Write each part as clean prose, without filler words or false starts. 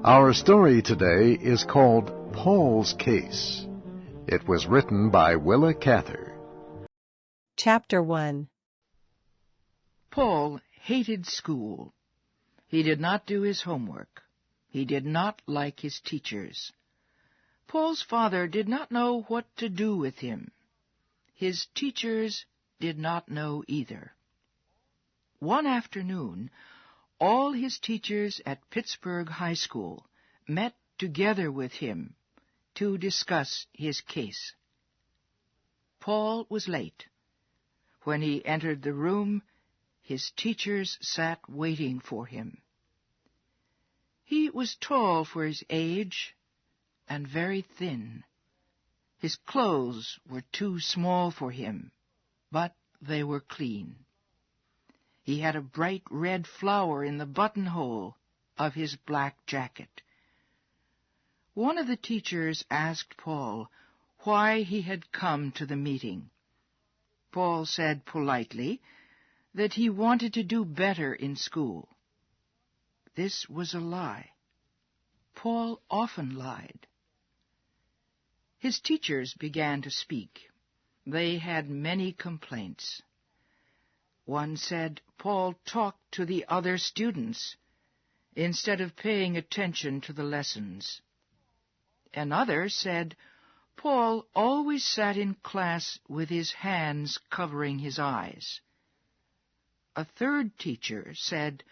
Our story today is called Paul's Case. It was written by Willa Cather. Chapter 1. Paul hated school. He did not do his homework. He did not like his teachers. Paul's father did not know what to do with him. His teachers did not know either. One afternoon, all his teachers at Pittsburgh High School met together with him to discuss his case. Paul was late. When he entered the room, his teachers sat waiting for him. He was tall for his age and very thin. His clothes were too small for him, but they were clean. He had a bright red flower in the buttonhole of his black jacket. One of the teachers asked Paul why he had come to the meeting. Paul said politely that he wanted to do better in school. This was a lie. Paul often lied. His teachers began to speak. They had many complaints. One said Paul talked to the other students instead of paying attention to the lessons. Another said Paul always sat in class with his hands covering his eyes. A third teacher said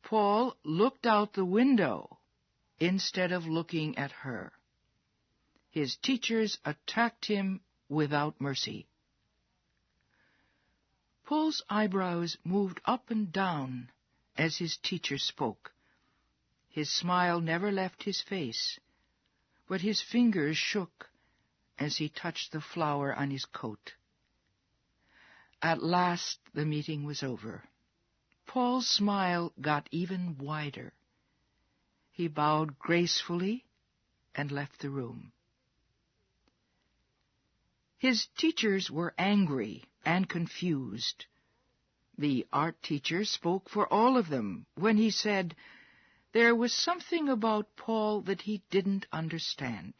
Paul looked out the window instead of looking at her. His teachers attacked him without mercy. Paul's eyebrows moved up and down as his teacher spoke. His smile never left his face, but his fingers shook as he touched the flower on his coat. At last the meeting was over. Paul's smile got even wider. He bowed gracefully and left the room. His teachers were angry and confused. The art teacher spoke for all of them when he said there was something about Paul that he didn't understand.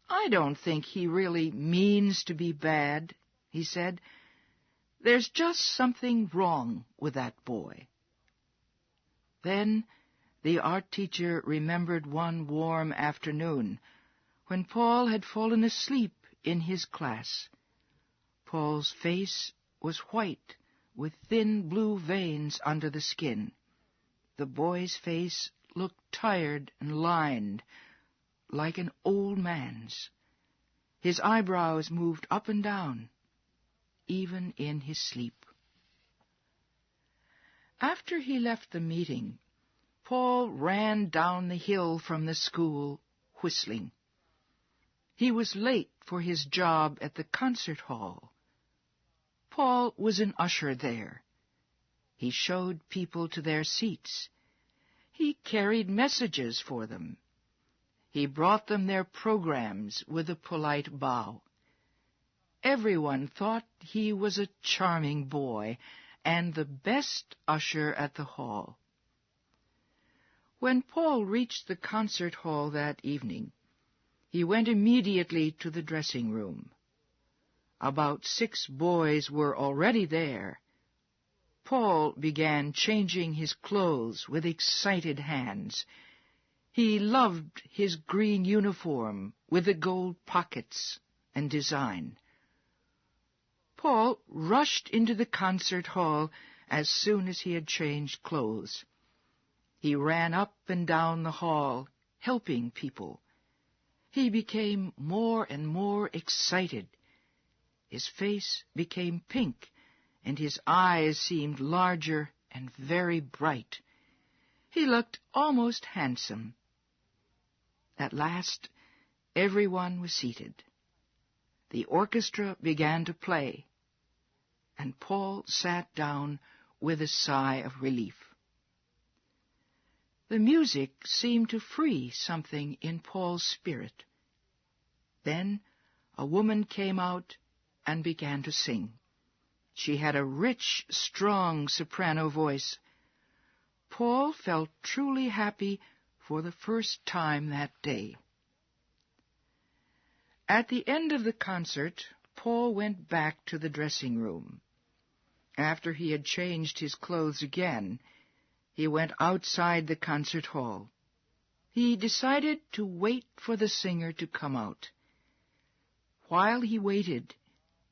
"I don't think he really means to be bad," he said. "There's just something wrong with that boy." Then the art teacher remembered one warm afternoon when Paul had fallen asleep in his class. Paul's face was white with thin blue veins under the skin. The boy's face looked tired and lined, like an old man's. His eyebrows moved up and down, even in his sleep. After he left the meeting, Paul ran down the hill from the school, whistling. He was late for his job at the concert hall. Paul was an usher there. He showed people to their seats. He carried messages for them. He brought them their programs with a polite bow. Everyone thought he was a charming boy and the best usher at the hall. When Paul reached the concert hall that evening, he went immediately to the dressing room. About 6 boys were already there. Paul began changing his clothes with excited hands. He loved his green uniform with the gold pockets and design. Paul rushed into the concert hall as soon as he had changed clothes. He ran up and down the hall, helping people. He became more and more excited. His face became pink, and his eyes seemed larger and very bright. He looked almost handsome. At last, everyone was seated. The orchestra began to play, and Paul sat down with a sigh of relief. The music seemed to free something in Paul's spirit. Then a woman came out and began to sing. She had a rich, strong soprano voice. Paul felt truly happy for the first time that day. At the end of the concert, Paul went back to the dressing room. After he had changed his clothes again, he went outside the concert hall. He decided to wait for the singer to come out. While he waited,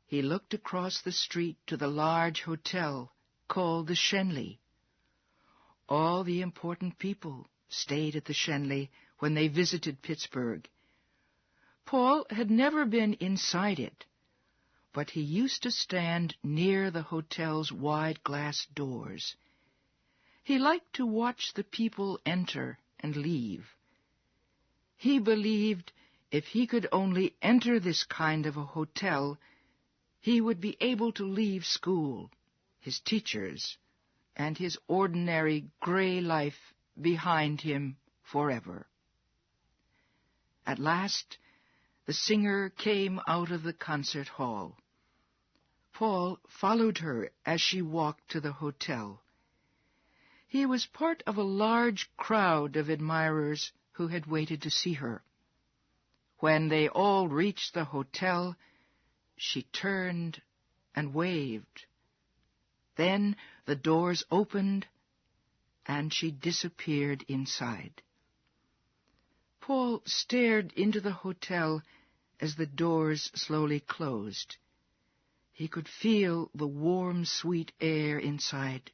he looked across the street to the large hotel called the Schenley. All the important people stayed at the Schenley when they visited Pittsburgh. Paul had never been inside it, but he used to stand near the hotel's wide glass doors. He liked to watch the people enter and leave. He believed if he could only enter this kind of a hotel, he would be able to leave school, his teachers, and his ordinary gray life behind him forever. At last, the singer came out of the concert hall. Paul followed her as she walked to the hotel. He was part of a large crowd of admirers who had waited to see her. When they all reached the hotel, she turned and waved. Then the doors opened, and she disappeared inside. Paul stared into the hotel as the doors slowly closed. He could feel the warm, sweet air inside,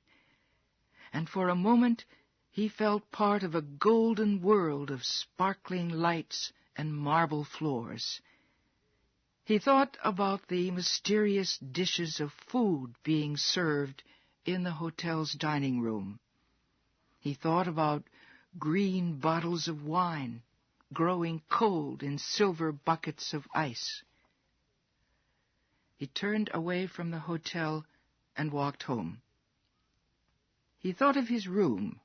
and for a moment he felt part of a golden world of sparkling lights and marble floors. He thought about the mysterious dishes of food being served in the hotel's dining room. He thought about green bottles of wine growing cold in silver buckets of ice. He turned away from the hotel and walked home. He thought of his room,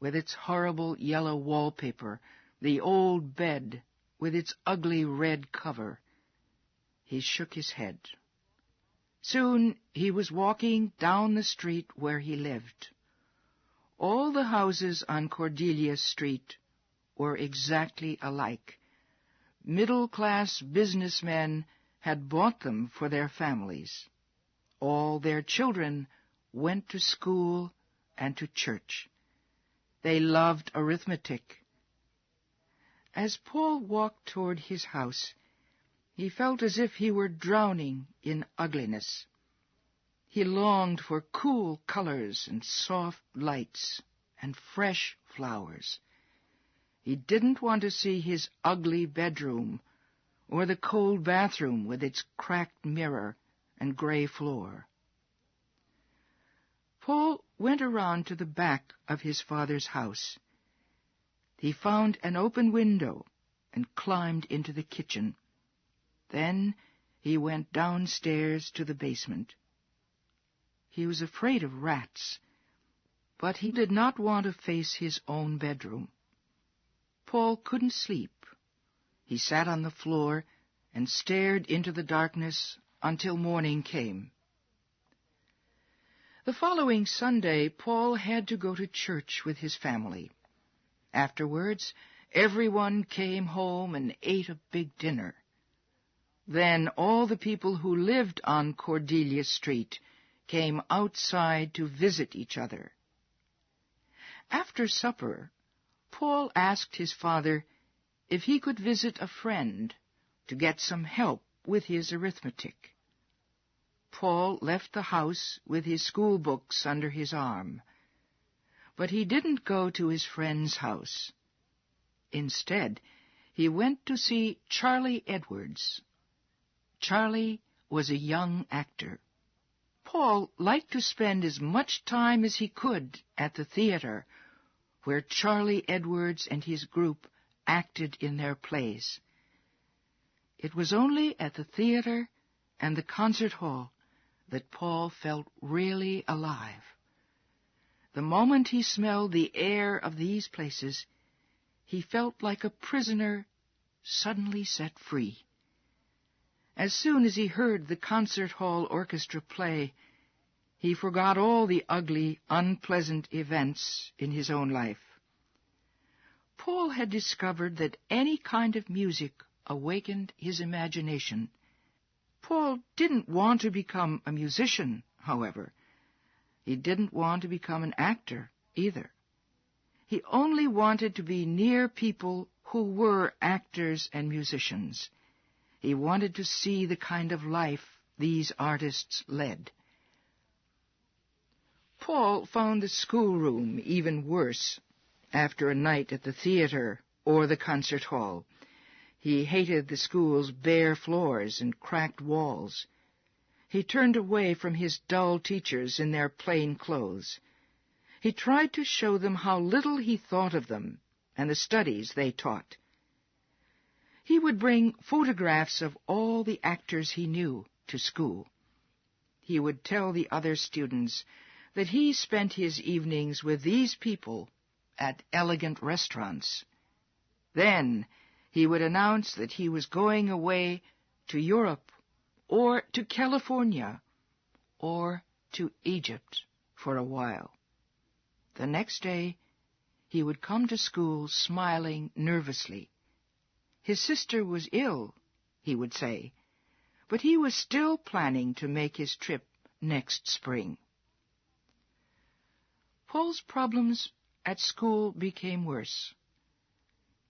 with its horrible yellow wallpaper, the old bed with its ugly red cover. He shook his head. Soon he was walking down the street where he lived. All the houses on Cordelia Street were exactly alike. Middle-class businessmen had bought them for their families. All their children went to school and to church. They loved arithmetic. As Paul walked toward his house, he felt as if he were drowning in ugliness. He longed for cool colors and soft lights and fresh flowers. He didn't want to see his ugly bedroom or the cold bathroom with its cracked mirror and gray floor. Paul went around to the back of his father's house. He found an open window and climbed into the kitchen. Then he went downstairs to the basement. He was afraid of rats, but he did not want to face his own bedroom. Paul couldn't sleep. He sat on the floor and stared into the darkness until morning came. The following Sunday, Paul had to go to church with his family. Afterwards, everyone came home and ate a big dinner. Then all the people who lived on Cordelia Street came outside to visit each other. After supper, Paul asked his father if he could visit a friend to get some help with his arithmetic. Paul left the house with his school books under his arm, but he didn't go to his friend's house. Instead, he went to see Charlie Edwards. Charlie was a young actor. Paul liked to spend as much time as he could at the theater, where Charlie Edwards and his group acted in their plays. It was only at the theater and the concert hall that Paul felt really alive. The moment he smelled the air of these places, he felt like a prisoner suddenly set free. As soon as he heard the concert hall orchestra play, he forgot all the ugly, unpleasant events in his own life. Paul had discovered that any kind of music awakened his imagination. Paul didn't want to become a musician, however. He didn't want to become an actor either. He only wanted to be near people who were actors and musicians. He wanted to see the kind of life these artists led. Paul found the schoolroom even worse after a night at the theater or the concert hall. He hated the school's bare floors and cracked walls. He turned away from his dull teachers in their plain clothes. He tried to show them how little he thought of them and the studies they taught. He would bring photographs of all the actors he knew to school. He would tell the other students that he spent his evenings with these people at elegant restaurants. Then he would announce that he was going away to Europe or to California or to Egypt for a while. The next day he would come to school smiling nervously. His sister was ill, he would say, but he was still planning to make his trip next spring. Paul's problems at school became worse.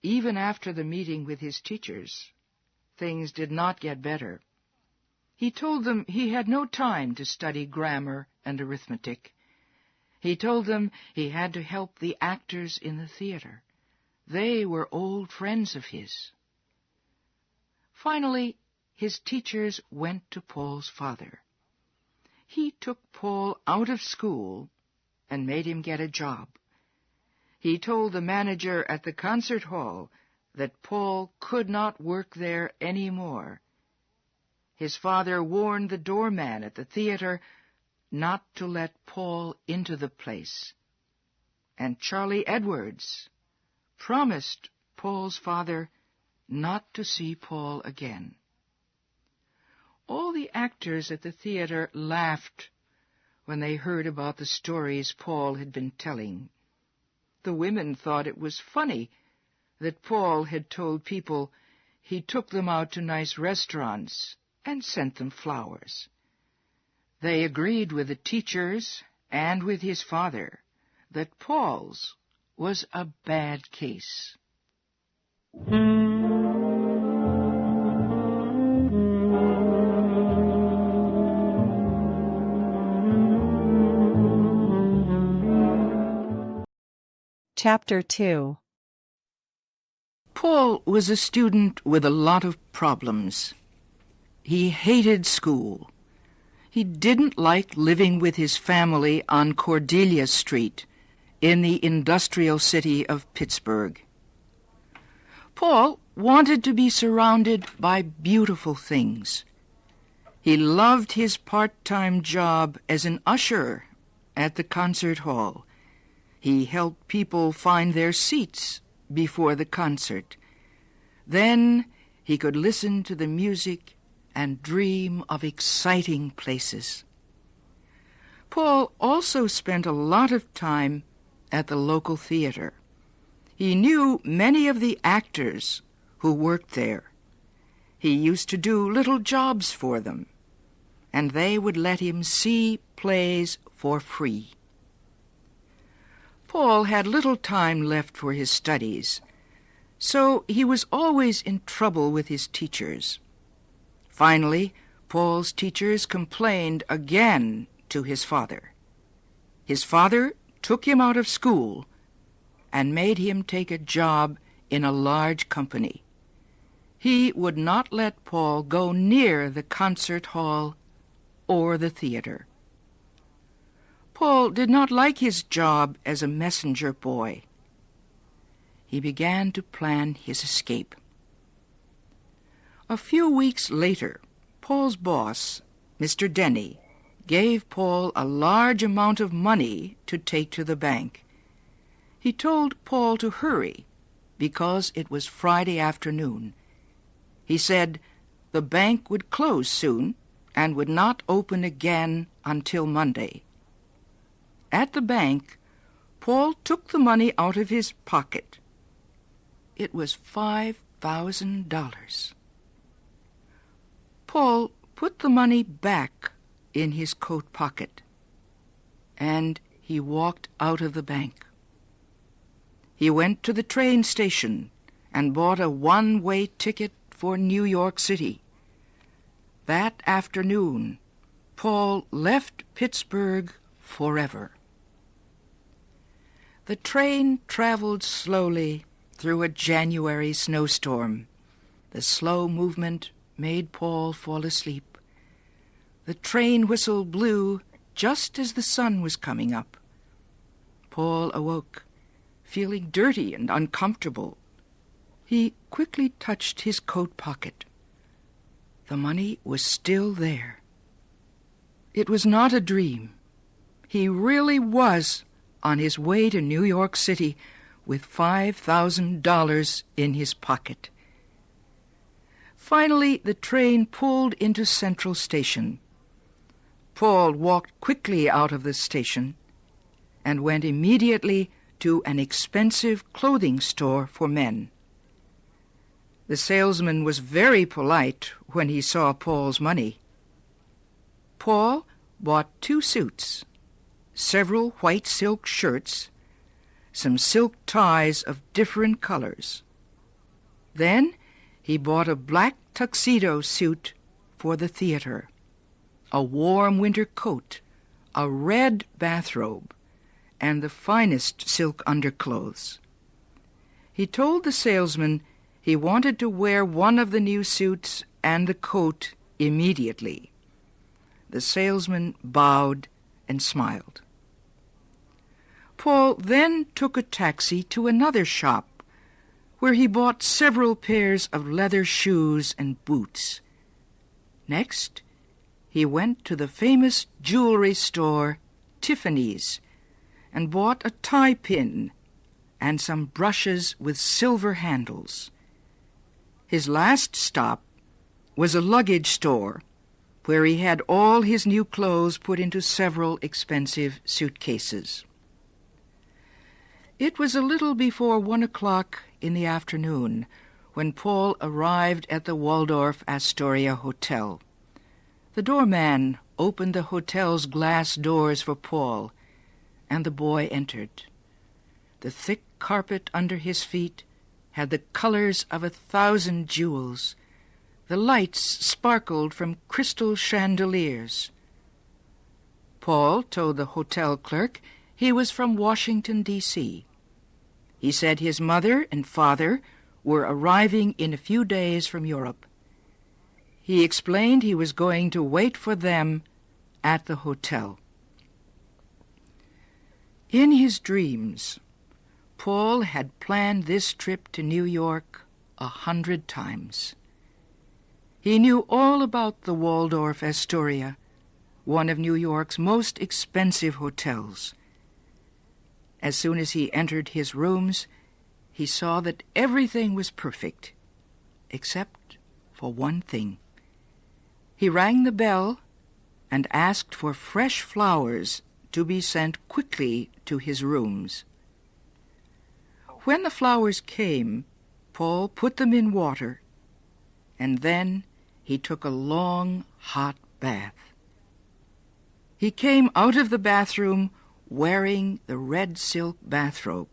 Even after the meeting with his teachers, things did not get better. He told them he had no time to study grammar and arithmetic. He told them he had to help the actors in the theater. They were old friends of his. Finally, his teachers went to Paul's father. He took Paul out of school and made him get a job. He told the manager at the concert hall that Paul could not work there any more. His father warned the doorman at the theater not to let Paul into the place. And Charlie Edwards promised Paul's father not to see Paul again. All the actors at the theater laughed when they heard about the stories Paul had been telling. The women thought it was funny that Paul had told people he took them out to nice restaurants and sent them flowers. They agreed with the teachers and with his father that Paul's was a bad case. Chapter 2. Paul was a student with a lot of problems. He hated school. He didn't like living with his family on Cordelia Street in the industrial city of Pittsburgh. Paul wanted to be surrounded by beautiful things. He loved his part-time job as an usher at the concert hall. He helped people find their seats before the concert. Then he could listen to the music and dream of exciting places. Paul also spent a lot of time at the local theater. He knew many of the actors who worked there. He used to do little jobs for them, and they would let him see plays for free. Paul had little time left for his studies, so he was always in trouble with his teachers. Finally, Paul's teachers complained again to his father. His father took him out of school and made him take a job in a large company. He would not let Paul go near the concert hall or the theater. Paul did not like his job as a messenger boy. He began to plan his escape. A few weeks later, Paul's boss, Mr. Denny, gave Paul a large amount of money to take to the bank. He told Paul to hurry because it was Friday afternoon. He said the bank would close soon and would not open again until Monday. At the bank, Paul took the money out of his pocket it was $5,000. Paul put the money back in his coat pocket, and he walked out of the bank. He went to the train station and bought a one-way ticket for New York City. That afternoon, Paul left Pittsburgh forever. The train traveled slowly through a January snowstorm. The slow movement made Paul fall asleep. The train whistle blew just as the sun was coming up. Paul awoke, feeling dirty and uncomfortable. He quickly touched his coat pocket. The money was still there. It was not a dream. He really was on his way to New York City with $5,000 in his pocket. Finally, the train pulled into Central Station. Paul walked quickly out of the station and went immediately to an expensive clothing store for men. The salesman was very polite when he saw Paul's money. Paul bought 2 suits, several white silk shirts, some silk ties of different colors. Then he bought a black tuxedo suit for the theater, a warm winter coat, a red bathrobe, and the finest silk underclothes. He told the salesman he wanted to wear one of the new suits and the coat immediately. The salesman bowed and smiled. Paul then took a taxi to another shop, where he bought several pairs of leather shoes and boots. Next, he went to the famous jewelry store, Tiffany's, and bought a tie pin and some brushes with silver handles. His last stop was a luggage store, where he had all his new clothes put into several expensive suitcases. It was a little before 1 o'clock in the afternoon when Paul arrived at the Waldorf Astoria Hotel. The doorman opened the hotel's glass doors for Paul, and the boy entered. The thick carpet under his feet had the colors of 1,000 jewels. The lights sparkled from crystal chandeliers. Paul told the hotel clerk he was from Washington, D.C. He said his mother and father were arriving in a few days from Europe. He explained he was going to wait for them at the hotel. In his dreams, Paul had planned this trip to New York 100 times. He knew all about the Waldorf Astoria, one of New York's most expensive hotels. As soon as he entered his rooms, he saw that everything was perfect, except for one thing. He rang the bell and asked for fresh flowers to be sent quickly to his rooms. When the flowers came, Paul put them in water, and then he took a long, hot bath. He came out of the bathroom wearing the red silk bathrobe.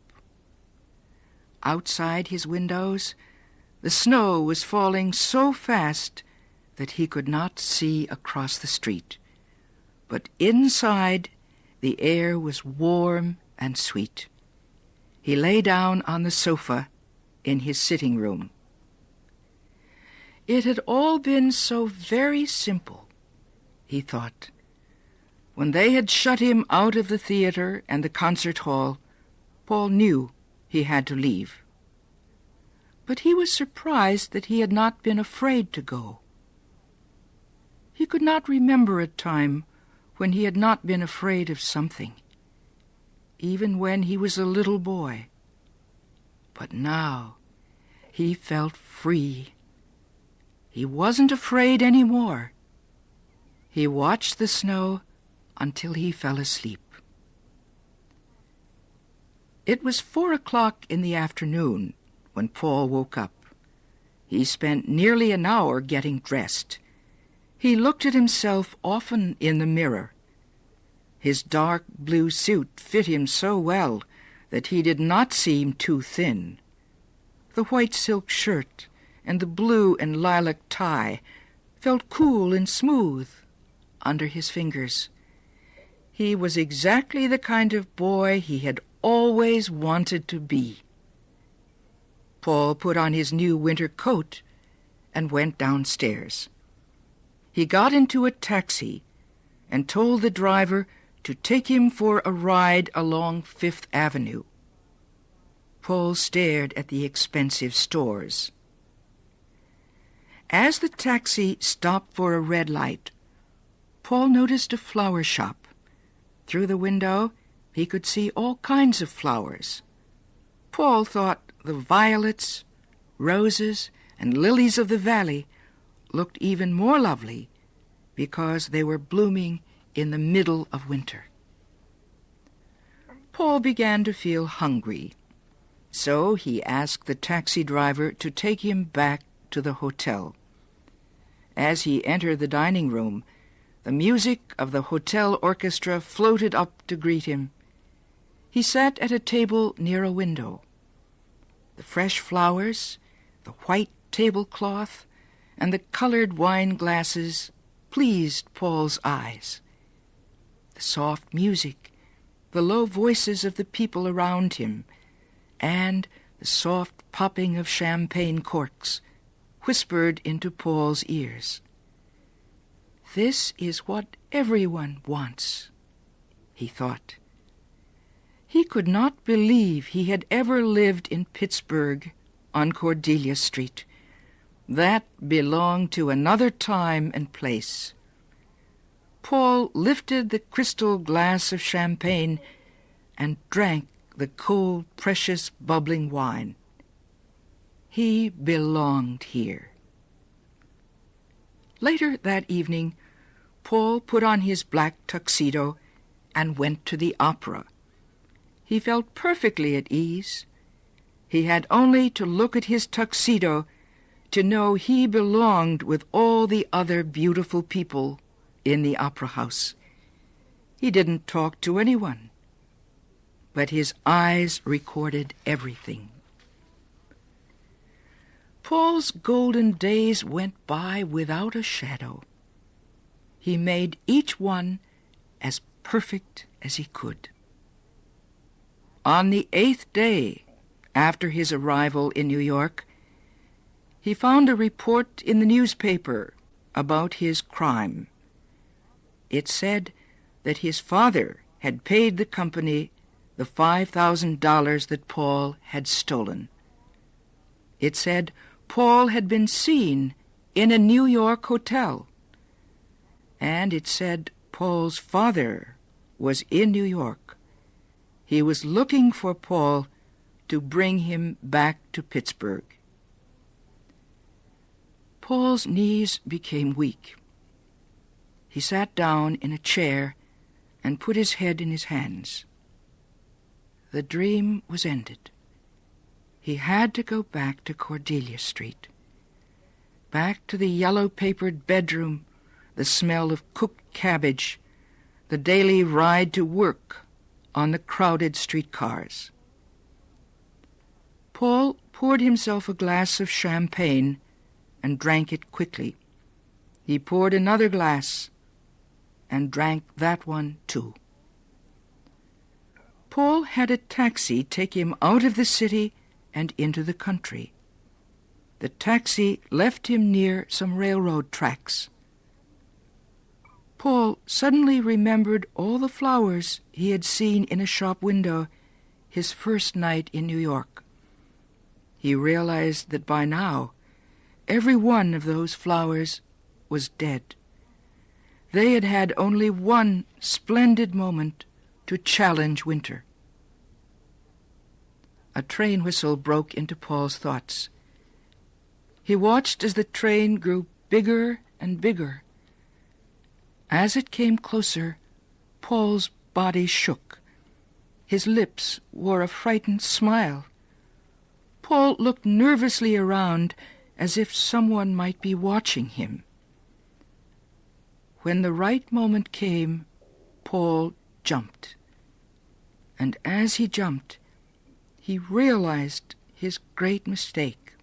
Outside his windows, the snow was falling so fast that he could not see across the street. But inside, the air was warm and sweet. He lay down on the sofa in his sitting room. It had all been so very simple, he thought. When they had shut him out of the theater and the concert hall, Paul knew he had to leave. But he was surprised that he had not been afraid to go. He could not remember a time when he had not been afraid of something, even when he was a little boy. But now he felt free. He wasn't afraid any more. He watched the snow until he fell asleep. It was 4 o'clock in the afternoon when Paul woke up. He spent nearly an hour getting dressed. He looked at himself often in the mirror. His dark blue suit fit him so well that he did not seem too thin. The white silk shirt and the blue and lilac tie felt cool and smooth under his fingers. He was exactly the kind of boy he had always wanted to be. Paul put on his new winter coat and went downstairs. He got into a taxi and told the driver to take him for a ride along Fifth Avenue. Paul stared at the expensive stores. As the taxi stopped for a red light, Paul noticed a flower shop. Through the window, he could see all kinds of flowers. Paul thought the violets, roses, and lilies of the valley looked even more lovely because they were blooming in the middle of winter. Paul began to feel hungry, so he asked the taxi driver to take him back to the hotel. As he entered the dining room, the music of the hotel orchestra floated up to greet him. He sat at a table near a window. The fresh flowers, the white tablecloth, and the colored wine glasses pleased Paul's eyes. The soft music, the low voices of the people around him, and the soft popping of champagne corks whispered into Paul's ears. This is what everyone wants, he thought. He could not believe he had ever lived in Pittsburgh on Cordelia Street. That belonged to another time and place. Paul lifted the crystal glass of champagne and drank the cold, precious, bubbling wine. He belonged here. Later that evening, Paul put on his black tuxedo and went to the opera. He felt perfectly at ease. He had only to look at his tuxedo to know he belonged with all the other beautiful people in the opera house. He didn't talk to anyone, but his eyes recorded everything. Paul's golden days went by without a shadow. He made each one as perfect as he could. On the 8th day after his arrival in New York, he found a report in the newspaper about his crime. It said that his father had paid the company the $5,000 that Paul had stolen. It said Paul had been seen in a New York hotel. And it said Paul's father was in New York. He was looking for Paul to bring him back to Pittsburgh. Paul's knees became weak. He sat down in a chair and put his head in his hands. The dream was ended. He had to go back to Cordelia Street, back to the yellow-papered bedroom, the smell of cooked cabbage, the daily ride to work on the crowded streetcars. Paul poured himself a glass of champagne and drank it quickly. He poured another glass and drank that one too. Paul had a taxi take him out of the city and into the country. The taxi left him near some railroad tracks. Paul suddenly remembered all the flowers he had seen in a shop window his first night in New York. He realized that by now every one of those flowers was dead. They had had only one splendid moment to challenge winter. A train whistle broke into Paul's thoughts. He watched as the train grew bigger and bigger. As it came closer, Paul's body shook. His lips wore a frightened smile. Paul looked nervously around as if someone might be watching him. When the right moment came, Paul jumped. And as he jumped, he realized his great mistake.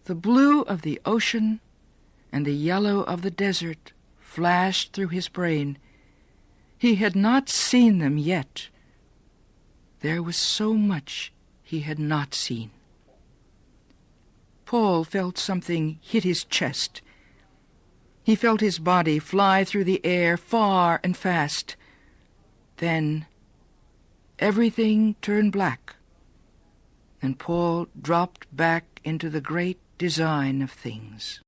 The blue of the ocean and the yellow of the desert flashed through his brain. He had not seen them yet. There was so much he had not seen. Paul felt something hit his chest. He felt his body fly through the air far and fast. Then everything turned black, and Paul dropped back into the great design of things.